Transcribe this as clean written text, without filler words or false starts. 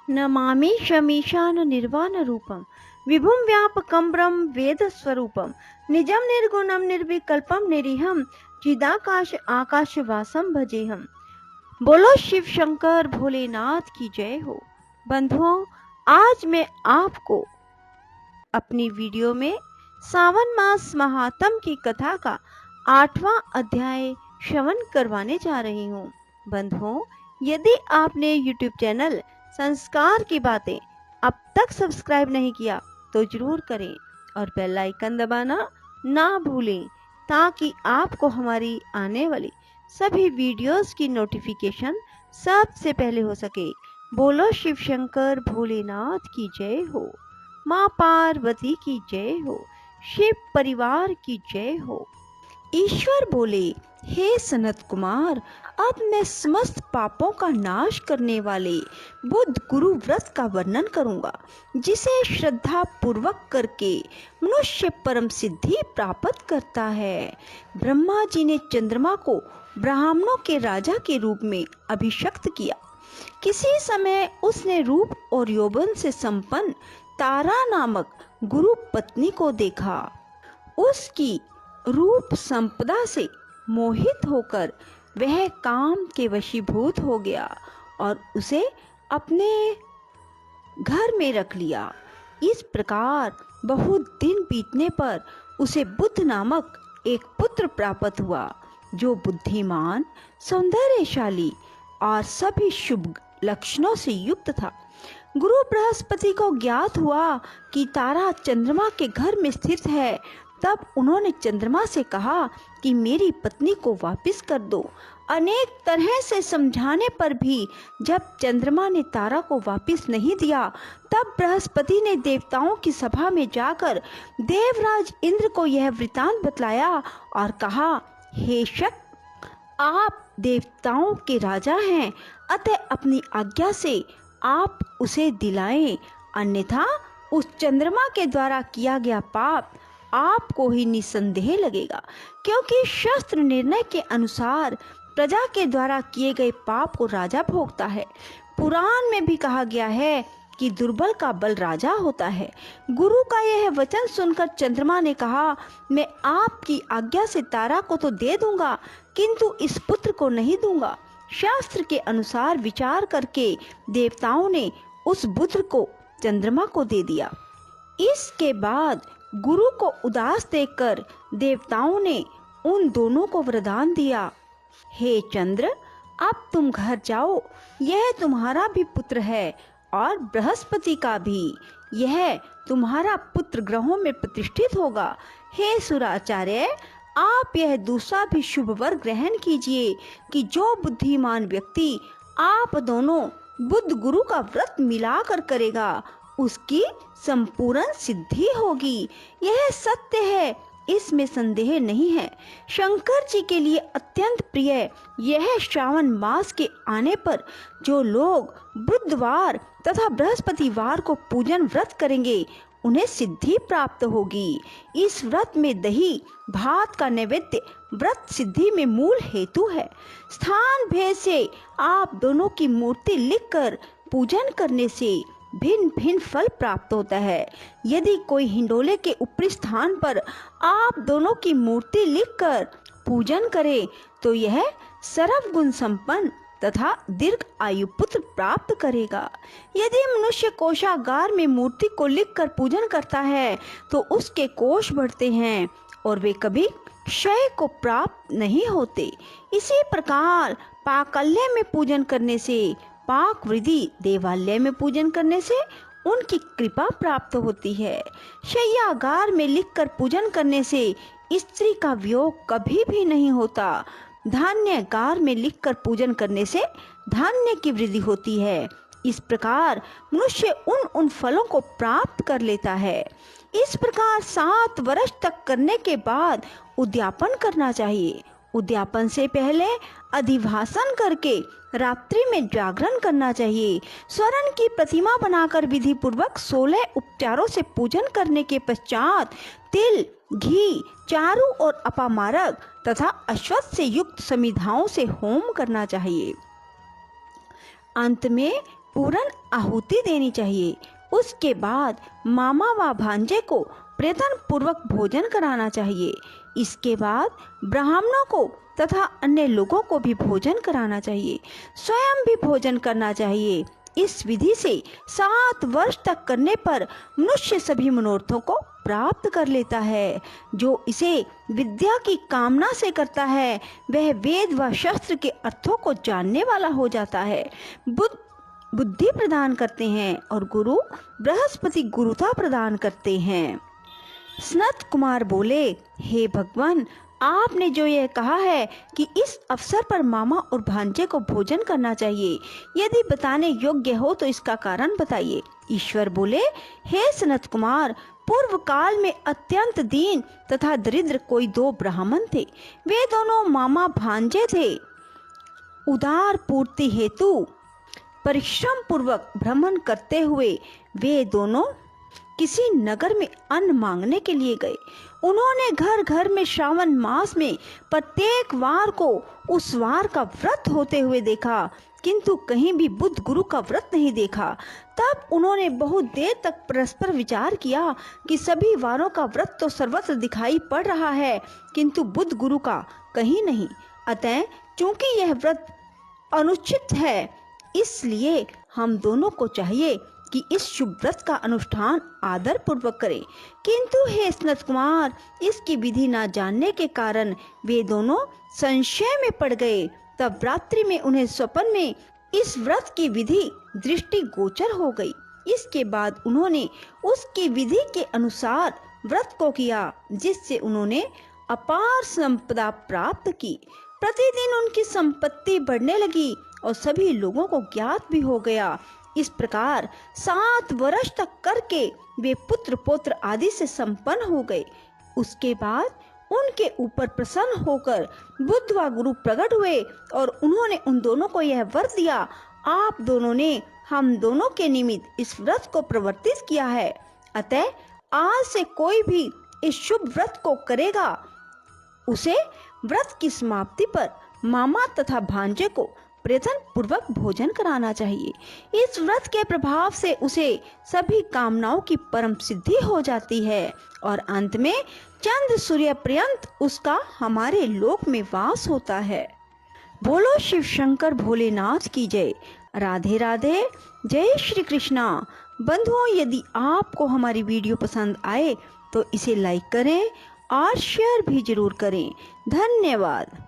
नमामि शमीशान निर्वाण रूपम विभुम व्यापकं ब्रह्म वेद स्वरूपम निजम निर्गुणम निर्विकल्पम निरीहम चिदाकाश आकाश वासम भजेहम। बोलो शिव शंकर भोलेनाथ की जय हो। बंधुओं, आज मैं आपको अपनी वीडियो में सावन मास महात्म की कथा का 8वां अध्याय श्रवण करवाने जा रही हूँ। बंधुओं, यदि आपने YouTube चैनल संस्कार की बातें अब तक सब्सक्राइब नहीं किया तो जरूर करें और बेल आइकन दबाना ना भूलें ताकि आपको हमारी आने वाली सभी वीडियोस की नोटिफिकेशन सबसे पहले हो सके। बोलो शिव शंकर भोलेनाथ की जय हो। माँ पार्वती की जय हो। शिव परिवार की जय हो। ईश्वर बोले, हे सनत कुमार, अब मैं समस्त पापों का नाश करने वाले बुद्ध गुरु व्रत का वर्णन करूंगा, जिसे श्रद्धा पूर्वक करके मनुष्य परम सिद्धि प्राप्त करता है। ब्रह्मा जी ने चंद्रमा को ब्राह्मणों के राजा के रूप में अभिषिक्त किया। किसी समय उसने रूप और यौवन से संपन्न तारा नामक गुरु पत्नी को देखा। उसकी रूप संपदा से मोहित होकर वह काम के वशीभूत हो गया और उसे अपने घर में रख लिया। इस प्रकार बहुत दिन बीतने पर उसे बुद्ध नामक एक पुत्र प्राप्त हुआ, जो बुद्धिमान, सौंदर्यशाली और सभी शुभ लक्षणों से युक्त था। गुरु बृहस्पति को ज्ञात हुआ कि तारा चंद्रमा के घर में स्थित है। तब उन्होंने चंद्रमा से कहा कि मेरी पत्नी को वापस कर दो। अनेक तरह से समझाने पर भी जब चंद्रमा ने तारा को वापस नहीं दिया, तब बृहस्पति ने देवताओं की सभा में जाकर देवराज इंद्र को यह वृतांत बतलाया और कहा, हे शक, आप देवताओं के राजा हैं, अतः अपनी आज्ञा से आप उसे दिलाएं, अन्यथा उस चंद्रमा के द्वारा किया गया पाप आपको ही निसंदेह लगेगा, क्योंकि शास्त्र निर्णय के अनुसार प्रजा के द्वारा किए गए पाप को राजा भोगता है। पुराण में भी कहा गया है कि दुर्बल का बल राजा होता है। गुरु का यह वचन सुनकर चंद्रमा ने कहा, मैं आपकी आज्ञा से तारा को तो दे दूंगा, किंतु इस पुत्र को नहीं दूंगा। शास्त्र के अनुसार विचार करके देवताओं ने उस पुत्र को चंद्रमा को दे दिया। इसके बाद गुरु को उदास देखकर देवताओं ने उन दोनों को वरदान दिया, हे चंद्र, अब तुम घर जाओ, यह तुम्हारा भी पुत्र है और बृहस्पति का भी। यह तुम्हारा पुत्र ग्रहों में प्रतिष्ठित होगा। हे सुराचार्य, आप यह दूसरा भी शुभ वर ग्रहण कीजिए कि जो बुद्धिमान व्यक्ति आप दोनों बुद्ध गुरु का व्रत मिलाकर करेगा, उसकी संपूर्ण सिद्धि होगी। यह सत्य है, इसमें संदेह नहीं है। शंकर जी के लिए अत्यंत प्रिय यह श्रावण मास के आने पर जो लोग बुधवार तथा बृहस्पतिवार को पूजन व्रत करेंगे, उन्हें सिद्धि प्राप्त होगी। इस व्रत में दही भात का नैवेद्य व्रत सिद्धि में मूल हेतु है। स्थान भेद से आप दोनों की मूर्ति लिखकर पूजन करने से भिन्न भिन्न फल प्राप्त होता है। यदि कोई हिंडोले के ऊपरी स्थान पर आप दोनों की मूर्ति लिखकर पूजन करे तो यह सर्व गुण संपन्न तथा दीर्घ आयु पुत्र प्राप्त करेगा। यदि मनुष्य कोषागार में मूर्ति को लिखकर पूजन करता है तो उसके कोष बढ़ते हैं और वे कभी क्षय को प्राप्त नहीं होते। इसी प्रकार पाकल्य में पूजन करने से पाक वृद्धि, देवालय में पूजन करने से उनकी कृपा प्राप्त होती है। शय्यागार में लिखकर पूजन करने से स्त्री का वियोग कभी भी नहीं होता। धान्यगार में लिखकर पूजन करने से धान्य की वृद्धि होती है। इस प्रकार मनुष्य उन फलों को प्राप्त कर लेता है। इस प्रकार 7 वर्ष तक करने के बाद उद्यापन करना चाहिए। उद्यापन से पहले अधिवासन करके रात्रि में जागरण करना चाहिए। स्वर्ण की प्रतिमा बनाकर विधि पूर्वक 16 उपचारों से पूजन करने के पश्चात तिल, घी, चारू और अपामारक तथा अश्वत्थ से युक्त समिधाओं से होम करना चाहिए। अंत में पूर्ण आहुति देनी चाहिए। उसके बाद मामा व भांजे को प्रयत्न पूर्वक भोजन कराना चाहिए। इसके बाद ब्राह्मणों को तथा अन्य लोगों को भी भोजन कराना चाहिए। स्वयं भी भोजन करना चाहिए। इस विधि से 7 वर्ष तक करने पर मनुष्य सभी मनोरथों को प्राप्त कर लेता है। जो इसे विद्या की कामना से करता है वह वेद व शास्त्र के अर्थों को जानने वाला हो जाता है। बुद्धि प्रदान करते हैं और गुरु बृहस्पति गुरुता प्रदान करते हैं। सनत कुमार बोले, हे भगवान, आपने जो यह कहा है कि इस अवसर पर मामा और भांजे को भोजन करना चाहिए, यदि बताने योग्य हो तो इसका कारण बताइए। ईश्वर बोले, हे सनत कुमार, पूर्व काल में अत्यंत दीन तथा दरिद्र कोई 2 ब्राह्मण थे। वे दोनों मामा भांजे थे। उदार पूर्ति हेतु परिश्रम पूर्वक भ्रमण करते हुए वे दोनों किसी नगर में अन्न मांगने के लिए गए। उन्होंने घर घर में श्रावण मास में प्रत्येक वार को उस वार का व्रत होते हुए देखा, किंतु कहीं भी बुद्ध गुरु का व्रत नहीं देखा। तब उन्होंने बहुत देर तक परस्पर विचार किया कि सभी वारों का व्रत तो सर्वत्र दिखाई पड़ रहा है, किंतु बुद्ध गुरु का कहीं नहीं। अतः चूंकि यह व्रत अनुचित है, इसलिए हम दोनों को चाहिए कि इस शुभ व्रत का अनुष्ठान आदर पूर्वक करें। किंतु हे सनत कुमार, इसकी विधि न जानने के कारण वे दोनों संशय में पड़ गए। तब रात्रि में उन्हें स्वप्न में इस व्रत की विधि दृष्टि गोचर हो गई। इसके बाद उन्होंने उसकी विधि के अनुसार व्रत को किया, जिससे उन्होंने अपार संपदा प्राप्त की। प्रतिदिन उनकी संपत्ति बढ़ने लगी और सभी लोगों को ज्ञात भी हो गया। इस प्रकार 7 वर्ष तक करके वे पुत्र पौत्र आदि से संपन्न हो गए। उसके बाद उनके ऊपर प्रसन्न होकर बुद्ध व गुरु प्रकट हुए और उन्होंने उन दोनों को यह वर दिया, आप दोनों ने हम दोनों के निमित्त इस व्रत को प्रवर्तित किया है। अतः आज से कोई भी इस शुभ व्रत को करेगा, उसे व्रत की समाप्ति पर मामा तथा भांजे को प्रयत्न पूर्वक भोजन कराना चाहिए। इस व्रत के प्रभाव से उसे सभी कामनाओं की परम सिद्धि हो जाती है और अंत में चंद्र सूर्य पर्यंत उसका हमारे लोक में वास होता है। बोलो शिव शंकर भोलेनाथ की जय। राधे राधे। जय श्री कृष्णा। बंधुओं, यदि आपको हमारी वीडियो पसंद आए तो इसे लाइक करें और शेयर भी जरूर करें। धन्यवाद।